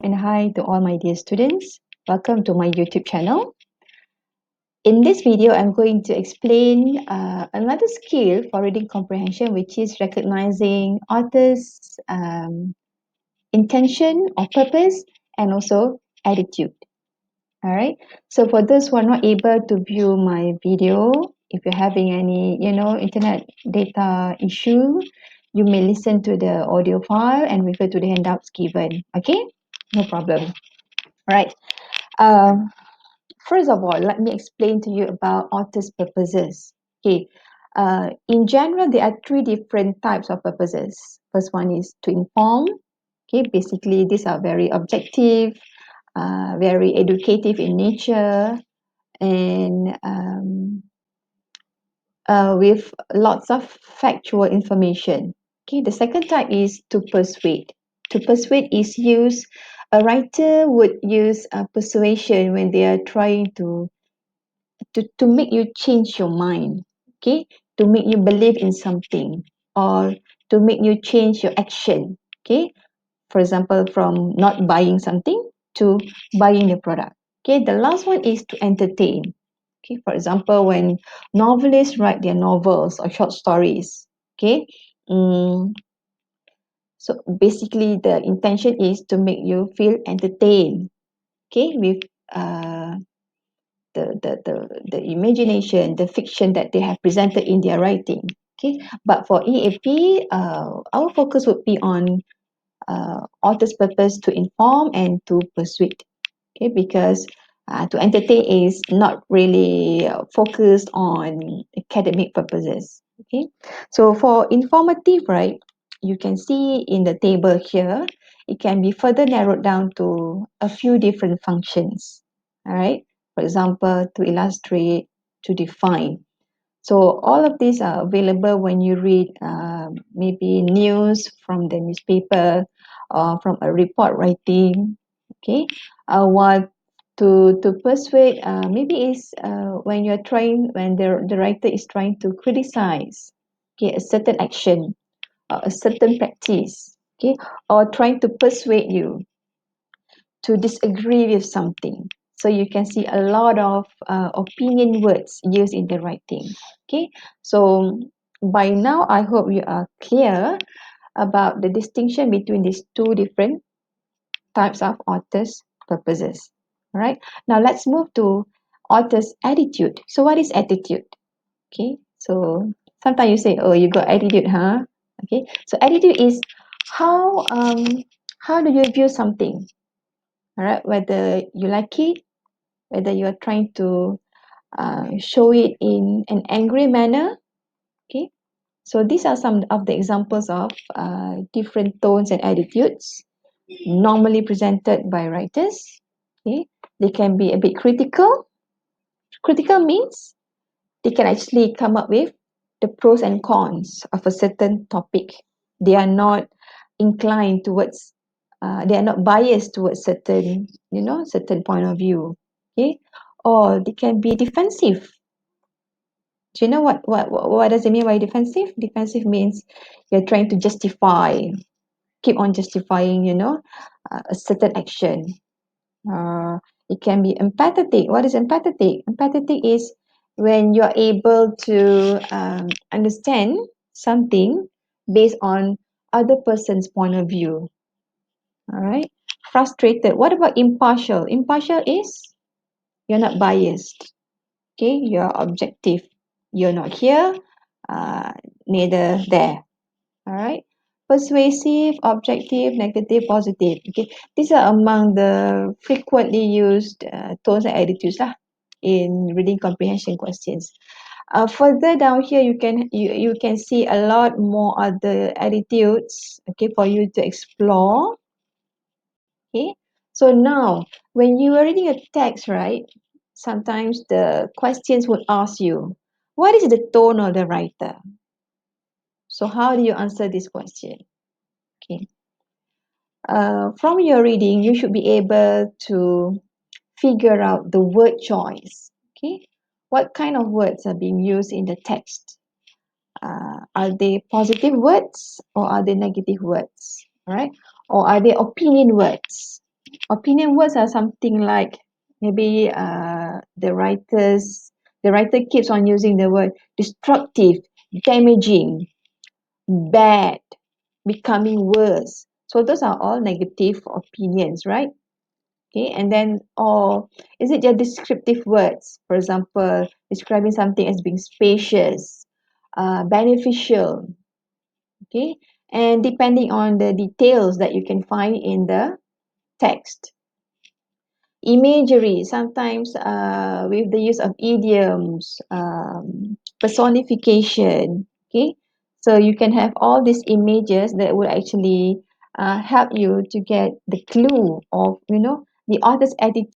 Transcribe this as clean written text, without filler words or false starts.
And hi to all my dear students. Welcome to my YouTube channel. In this video, I'm going to explain another skill for reading comprehension, which is recognizing author's intention or purpose and also attitude. All right. So for those who are not able to view my video, if you're having any, internet data issue, you may listen to the audio file and refer to the handouts given. Okay, no problem. All right. Um, First of all, let me explain to you about author's purposes. Okay. In general, there are three different types of purposes. First one is to inform. Okay, basically these are very objective, very educative in nature, and with lots of factual information. Okay, the second type is to persuade. To persuade is used. A writer would use persuasion when they are trying to make you change your mind, okay, to make you believe in something or to make you change your action, okay, for example, from not buying something to buying the product. Okay, the last one is to entertain. Okay, for example, when novelists write their novels or short stories, okay, so basically the intention is to make you feel entertained, okay, with uh, the imagination, the fiction that they have presented in their writing. Okay, but for EAP, our focus would be on author's purpose to inform and to persuade. Okay, because to entertain is not really focused on academic purposes. Okay, so for informative, right, you can see in the table here, it can be further narrowed down to a few different functions. All right, for example, to illustrate, to define. So all of these are available when you read maybe news from the newspaper or from a report writing. Okay, while to persuade, maybe is when you're trying when the writer is trying to criticize, okay, a certain action or a certain practice, okay, or trying to persuade you to disagree with something. So you can see a lot of opinion words used in the writing. Okay, so by now I hope you are clear about the distinction between these two different types of author's purposes. All right, now let's move to author's attitude. So what is attitude? Okay, so sometimes you say, oh, you got attitude, huh? Okay, so attitude is how um how do you view something? All right, whether you like it, whether you are trying to show it in an angry manner. Okay, so these are some of the examples of different tones and attitudes normally presented by writers. Okay, they can be a bit critical. Critical means they can actually come up with the pros and cons of a certain topic. They are not inclined towards, they are not biased towards certain, certain point of view. Okay, or they can be defensive. Do you know what does it mean by defensive? Defensive means you're trying to justify, keep on justifying, a certain action. Uh, it can be empathetic. What is empathetic? Empathetic is when you're able to understand something based on other person's point of view. All right. Frustrated. What about impartial? Impartial is you're not biased. Okay, you're objective. You're not here, uh, neither there. All right. Persuasive, objective, negative, positive. Okay, these are among the frequently used tones and attitudes lah in reading comprehension questions. Further down here, you can see a lot more other attitudes. Okay, for you to explore. Okay, so now when you are reading a text, right? Sometimes the questions would ask you, what is the tone of the writer? So how do you answer this question? Okay. From your reading, you should be able to figure out the word choice. Okay, what kind of words are being used in the text? Are they positive words or are they negative words? All right, or are they opinion words? Opinion words are something like maybe the writer keeps on using the word destructive, damaging, bad, becoming worse. So those are all negative opinions, right? Okay, and then, or is it your descriptive words? For example, describing something as being spacious, beneficial, okay, and depending on the details that you can find in the text. Imagery, sometimes with the use of idioms, personification, okay, so you can have all these images that will actually help you to get the clue of, the author's attitude